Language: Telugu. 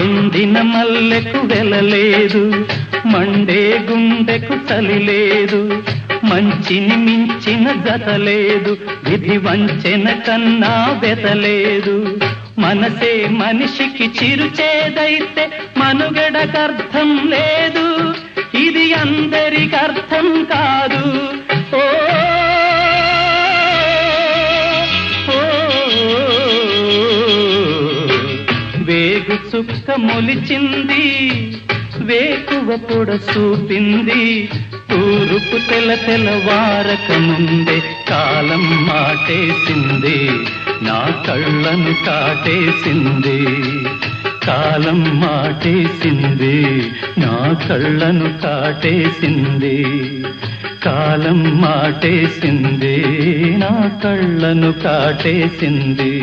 ఎండిన మల్లెకు వెలలేదు, మండే గుండెకు చలి లేదు, మంచిని మించిన జతలేదు, విధి వంచెన కన్నా వెతలేదు. మనసే మనిషికి చిరుచేదైతే మనుగడకర్థం లేదు, ఇది అందరికర్థం కాదు. ఓ వేగు చుక్క మొలిచింది, వేకువ పొడ చూపింది, తూరుపు తెల్లవారక ముందే కాలం మాటేసింది, నా కళ్ళను కాటేసింది. కాలం మాటేసింది, నా కళ్ళను కాటేసింది. కాలం మాటేసింది, నా కళ్ళను కాటేసింది.